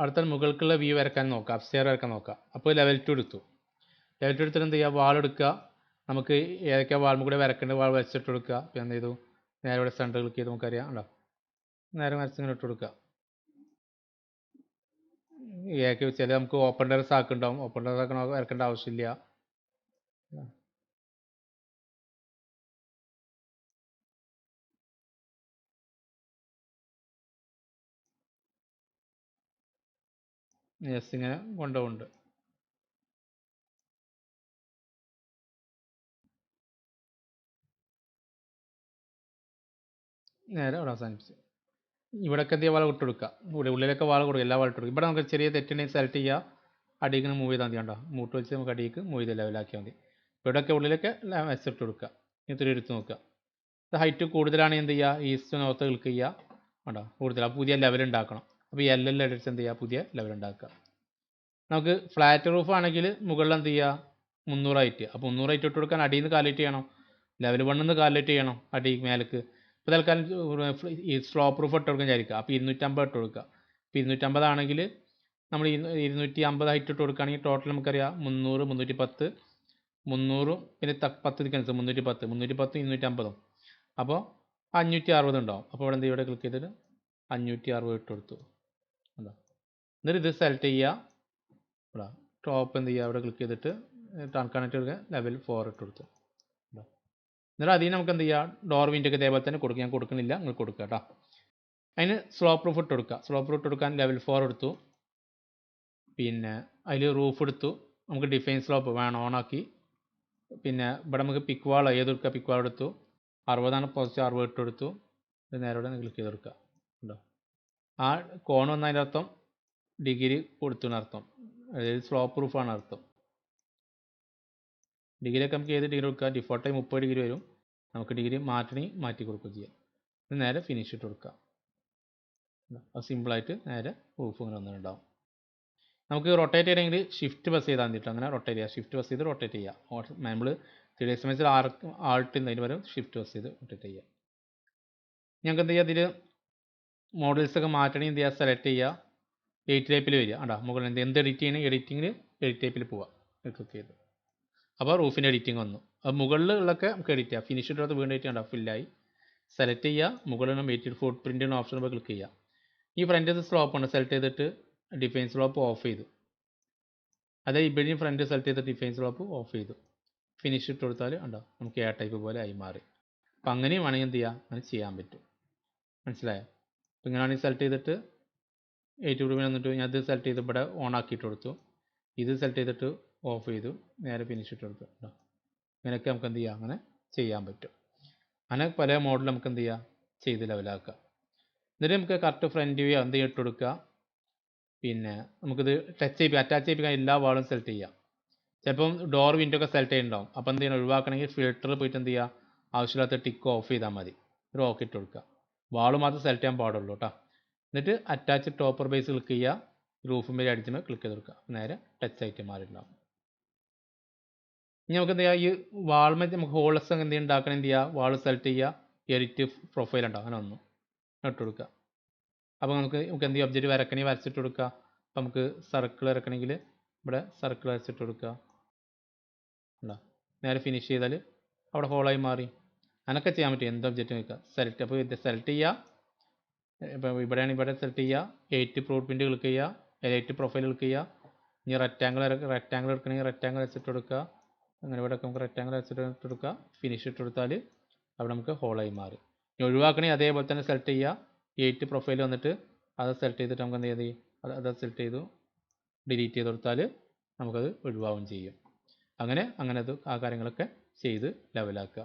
അടുത്ത മുകൾക്കുള്ള വ്യൂ വരക്കാൻ നോക്കാം, അപ്സ്റ്റെയർ വരക്കാൻ നോക്കാം. അപ്പോൾ ലെവൽ 2 എടുത്തു. ലെവൽ 2 എടുത്തിട്ട് എന്ത് ചെയ്യുക, വാൾ എടുക്കുക. നമുക്ക് ഏതൊക്കെ വാൾമ കൂടെ വരക്കേണ്ട വാൾ വരച്ചിട്ട് കൊടുക്കുക. അപ്പോൾ എന്ത് ചെയ്തു, നേരെ ഇവിടെ സെൻറ്റർ ക്ലിക്ക് ചെയ്ത് നമുക്കറിയാം ഉണ്ടോ, നേരെ വരച്ചിങ്ങനെ ഇട്ട് കൊടുക്കുക. ഏതൊക്കെ ചില നമുക്ക് ഓപ്പൺ ടെറസ് ആക്കുന്നുണ്ടാവും, ഓപ്പൺ ടെറസ് ആക്കണ വരക്കേണ്ട ആവശ്യമില്ല. യെസ്, ഇങ്ങനെ കൊണ്ടുപോകുന്നുണ്ട്. നേരെ അവിടെ അവസാനിപ്പിച്ചു. ഇവിടെയൊക്കെ എന്ത് വാൾ ഇട്ട് കൊടുക്കുക, ഉള്ളിലൊക്കെ വാൾ കൊടുക്കുക, എല്ലാ വാൾ ഇട്ട് കൊടുക്കുക. ഇവിടെ നമുക്ക് ചെറിയ തെറ്റുണ്ടെങ്കിൽ സെലക്ട് ചെയ്യുക, അടിയിക്ക് മൂവ് ചെയ്താൽ മതി. കണ്ടോ, മൂട്ട് വെച്ച് നമുക്ക് അടിയിക്ക് മൂവ് ചെയ്ത് ലെവലാക്കിയാൽ മതി. ഇവിടെയൊക്കെ ഉള്ളിലൊക്കെ വെച്ചിട്ട് കൊടുക്കുക. ഇത്തിരി എടുത്ത് നോക്കുക. ഇത് ഹൈറ്റ് കൂടുതലാണെങ്കിൽ എന്ത് ചെയ്യുക, ഈസ്റ്റ് നോർത്ത് ക്ലിക്ക് ചെയ്യുക. കണ്ടോ കൂടുതൽ, അപ്പോൾ പുതിയ ലെവൽ ഉണ്ടാക്കണം. അപ്പോൾ എല്ലാം അടിച്ച് എന്ത് ചെയ്യുക, പുതിയ ലെവൽ ഉണ്ടാക്കുക. നമുക്ക് ഫ്ലാറ്റ് റൂഫ് ആണെങ്കിൽ മുകളിൽ എന്ത് ചെയ്യുക, 300 ഹൈറ്റ്. അപ്പോൾ 300 ഹൈറ്റ് ഇട്ട് കൊടുക്കാൻ അടിയിൽ നിന്ന് കാലിറ്റ് ചെയ്യണം, ലെവൽ 1 നിന്ന് കാലിറ്റ് ചെയ്യണം അടി മേലേക്ക്. ഇപ്പോൾ തൽക്കാലം ഈ സ്ലോപ്പ് പ്രൂഫ് ഇട്ട് കൊടുക്കാൻ വിചാരിക്കുക. അപ്പോൾ 250 ഇട്ട് കൊടുക്കുക. ഇപ്പോൾ 250 ആണെങ്കിൽ നമ്മൾ 250 ഹൈറ്റ് ഇട്ട് കൊടുക്കുകയാണെങ്കിൽ ടോട്ടൽ നമുക്കറിയാം 300, 310, 300 പിന്നെ 10 ഡിഫറൻസ് 310, 310, 250. അപ്പോൾ 560 ഉണ്ടാവും. അപ്പോൾ ഇവിടെ എന്ത് ഇവിടെ ക്ലിക്ക് ചെയ്തിട്ട് 560 ഇട്ട് കൊടുത്തു. അതാ, എന്നിട്ട് ഇത് സെലക്ട് ചെയ്യുക. ഇവിടെ ടോപ്പ് എന്ത് ചെയ്യുക, അവിടെ ക്ലിക്ക് ചെയ്തിട്ട് കണക്ട് എടുക്കുക, ലെവൽ 4 ഇട്ട് കൊടുത്തു. എന്നിട്ട് അതിന് നമുക്ക് എന്ത് ചെയ്യുക, ഡോർ വിൻഡോ ഒക്കെ ഇതേപോലെ തന്നെ കൊടുക്കുക. ഞാൻ കൊടുക്കുന്നില്ല, നിങ്ങൾ കൊടുക്കുക കേട്ടോ. അതിന് സ്ലോ പ്രൂഫ് ഇട്ട് കൊടുക്കുക. സ്ലോ പ്രൂഫ് ഇട്ട് കൊടുക്കാൻ ലെവൽ 4 എടുത്തു. പിന്നെ അതിൽ റൂഫ് എടുത്തു. നമുക്ക് ഡിഫൈൻ സ്ലോപ്പ് വേണം, ഓണാക്കി. പിന്നെ ഇവിടെ നമുക്ക് പിക്ക് വാൾ ഏതെടുക്കുക, പിക്ക് വാൾ എടുത്തു. 60 പൊസിഷൻ, 60 ഇട്ട് കൊടുത്തു. ഇത് നേരോടെ ക്ലിക്ക് ചെയ്ത് കൊടുക്കുക. ഉണ്ടോ, ആ കോൺ വന്നതിൻ്റെ അർത്ഥം ഡിഗ്രി കൊടുത്തു എന്നർത്ഥം, അതായത് സ്ലോ പ്രൂഫാണ് അർത്ഥം. ഡിഗ്രിയൊക്കെ നമുക്ക് ഏത് ഡിഗ്രി കൊടുക്കുക, ഡിഫോൾട്ടായി 30 ഡിഗ്രി വരും. നമുക്ക് ഡിഗ്രി മാറ്റണമെങ്കിൽ മാറ്റി കൊടുക്കുകയും ചെയ്യാം. ഇത് നേരെ ഫിനിഷ് ഇട്ട് കൊടുക്കുക. അത് സിമ്പിളായിട്ട് നേരെ പ്രൂഫ് ഇങ്ങനെ വന്നിട്ടുണ്ടാവും. നമുക്ക് റൊട്ടേറ്റ് ചെയ്യണമെങ്കിൽ ഷിഫ്റ്റ് ബസ് ചെയ്താൽ മതിയിട്ട് അങ്ങനെ റൊട്ടേറ്റ് ചെയ്യുക. ഷിഫ്റ്റ് ബസ് ചെയ്ത് റൊട്ടേറ്റ് ചെയ്യുക. നമ്മൾ 3D എക്സ്പെരിമെൻസിൽ ആൾട്ട് എന്നതിന് പകരം ഷിഫ്റ്റ് ബസ് ചെയ്ത് റൊട്ടേറ്റ് ചെയ്യുക. ഞങ്ങൾക്ക് എന്ത് ചെയ്യുക, ഇതിൽ മോഡൽസൊക്കെ മാറ്റണമെങ്കിൽ എന്ത് ചെയ്യുക, സെലക്ട് ചെയ്യുക, എഡിറ്റ് ടൈപ്പിൽ വരിക. ആണ്ടാ മുകളിൽ എന്ത് എഡിറ്റ് ചെയ്യണം, എഡിറ്റിങ്ങിൽ എഡിറ്റ് ടൈപ്പിൽ പോവുക, ക്ലിക്ക് ചെയ്ത്. അപ്പോൾ റൂഫിൻ്റെ എഡിറ്റിംഗ് വന്നു. അത് മുകളിലുള്ളതൊക്കെ നമുക്ക് എഡിറ്റ് ചെയ്യാം. ഫിനിഷ് ഇട്ടത് വീണ്ടും എഡിറ്റ് ചെയ്യണ്ട, ഫില്ലായി. സെലക്ട് ചെയ്യുക, മുകളിൽ വെയിറ്റഡ് ഫുട് പ്രിൻ്റ് എന്ന ഓപ്ഷൻ ക്ലിക്ക് ചെയ്യുക. ഈ ഫ്രണ്ട് സ്ലോപ്പ് ആണ് സെലക്ട് ചെയ്തിട്ട് ഡിഫൈൻ സ്ലോപ്പ് ഓഫ് ചെയ്തു. അതെ, ഇവിടെയും ഫ്രണ്ട് സെലക്ട് ചെയ്തിട്ട് ഡിഫൈൻ സ്ലോപ്പ് ഓഫ് ചെയ്തു. ഫിനിഷ് ഇട്ട് കൊടുത്താൽ ഉണ്ടോ, നമുക്ക് എ ടൈപ്പ് പോലെ ആയി മാറി. അപ്പം അങ്ങനെയും വേണമെങ്കിൽ എന്ത് ചെയ്യാം, അങ്ങനെ ചെയ്യാൻ പറ്റും. മനസ്സിലായോ? അപ്പം ഇങ്ങനെയാണെങ്കിൽ സെലക്ട് ചെയ്തിട്ട് 8 രൂപ വന്നിട്ട് ഞാൻ ഇത് സെലക്ട് ചെയ്ത് ഇവിടെ ഓൺ ആക്കിയിട്ട് കൊടുത്തു. ഇത് സെലക്ട് ചെയ്തിട്ട് ഓഫ് ചെയ്തു, നേരെ ഫിനിഷ് ഇട്ട് കൊടുത്തു. കേട്ടോ, ഇങ്ങനെയൊക്കെ നമുക്ക് എന്ത് ചെയ്യാം, അങ്ങനെ ചെയ്യാൻ പറ്റും. അങ്ങനെ പല മോഡൽ നമുക്ക് എന്ത് ചെയ്യാം, ചെയ്ത് ലെവലാക്കുക. എന്നിട്ട് നമുക്ക് കറക്റ്റ് ഫ്രണ്ട് വ്യൂ എന്ത് ഇട്ട് കൊടുക്കുക. പിന്നെ നമുക്കിത് ടച്ച് ചെയ്യിപ്പിക്കുക, അറ്റാച്ച് ചെയ്യിപ്പിക്കാൻ എല്ലാ വാളും സെലക്ട് ചെയ്യാം. ചിലപ്പം ഡോർ വിൻഡോ ഒക്കെ സെലക്ട് ചെയ്യുന്നുണ്ടാവും. അപ്പോൾ എന്ത് ചെയ്യണം, ഒഴിവാക്കണമെങ്കിൽ ഫിൽറ്റർ പോയിട്ട് എന്ത് ചെയ്യുക, ആവശ്യമില്ലാത്ത ടിക്ക് ഓഫ് ചെയ്താൽ മതി. ഒരു ഓക്കെ ഇട്ട് കൊടുക്കുക. വാൾ മാത്രം സെലക്ട് ചെയ്യാൻ പാടുള്ളൂ കേട്ടോ. എന്നിട്ട് അറ്റാച്ച് ടോപ്പർ ബേസ് ക്ലിക്ക് ചെയ്യുക, റൂഫും വരെ അടിച്ചുമ്പോൾ ക്ലിക്ക് ചെയ്ത് കൊടുക്കുക. നേരെ ടച്ച് ആയിട്ട് മാറിയിട്ടുണ്ടാവും. ഇനി നമുക്ക് എന്ത് ചെയ്യുക, ഈ വാൾമേ നമുക്ക് ഹോൾസ് എന്ത് ചെയ്യുക, ഉണ്ടാക്കണം, എന്ത് ചെയ്യുക, വാൾ സെലക്ട് ചെയ്യുക, എഡിറ്റ് പ്രൊഫൈൽ ഉണ്ടാവും, അങ്ങനെ ഒന്നും ഇട്ട് കൊടുക്കുക. അപ്പോൾ നമുക്ക് എന്ത് ചെയ്യുക, ഒബ്ജക്റ്റ് വരക്കണമെങ്കിൽ വരച്ചിട്ട് കൊടുക്കുക. അപ്പോൾ നമുക്ക് സർക്കിൾ വരക്കണമെങ്കിൽ ഇവിടെ സർക്കിൾ വരച്ചിട്ട് കൊടുക്കുക. ഉണ്ടോ, നേരെ ഫിനിഷ് ചെയ്താൽ അവിടെ ഹോളായി മാറി. അങ്ങനെയൊക്കെ ചെയ്യാൻ പറ്റും, എന്ത് ഒബ്ജക്റ്റ് നോക്കുക. സെലക്ട്, അപ്പോൾ ഇത് സെലക്ട് ചെയ്യുക. ഇപ്പോൾ ഇവിടെയാണ്, ഇവിടെ സെലക്ട് ചെയ്യുക, 8 പ്രൂഫ് പ്രിൻ്റ് ക്ലിക്ക് ചെയ്യുക, 8 പ്രൊഫൈൽ ക്ലിക്ക് ചെയ്യുക. ഇനി റെക്റ്റാങ്കിൾ എടുക്കണമെങ്കിൽ റെക്റ്റാങ്കിൾ വെച്ചിട്ട് കൊടുക്കുക. അങ്ങനെ ഇവിടെ നമുക്ക് റെക്റ്റാങ്കിൾ വെച്ചിട്ട് ഇട്ട് കൊടുക്കുക. ഫിനിഷ് ഇട്ട് കൊടുത്താൽ അവിടെ നമുക്ക് ഹോളായി മാറി. ഇനി ഒഴിവാക്കണമെങ്കിൽ അതേപോലെ തന്നെ സെലക്ട് ചെയ്യുക, 8 പ്രൊഫൈൽ വന്നിട്ട് അത് സെലക്ട് ചെയ്തിട്ട് നമുക്ക് എന്ത് ചെയ്ത് അത് സെലക്ട് ചെയ്തു ഡിലീറ്റ് ചെയ്ത് കൊടുത്താൽ നമുക്കത് ഒഴിവാകുകയും ചെയ്യും. അങ്ങനെ അത് ആ കാര്യങ്ങളൊക്കെ ചെയ്ത് ലെവലാക്കുക.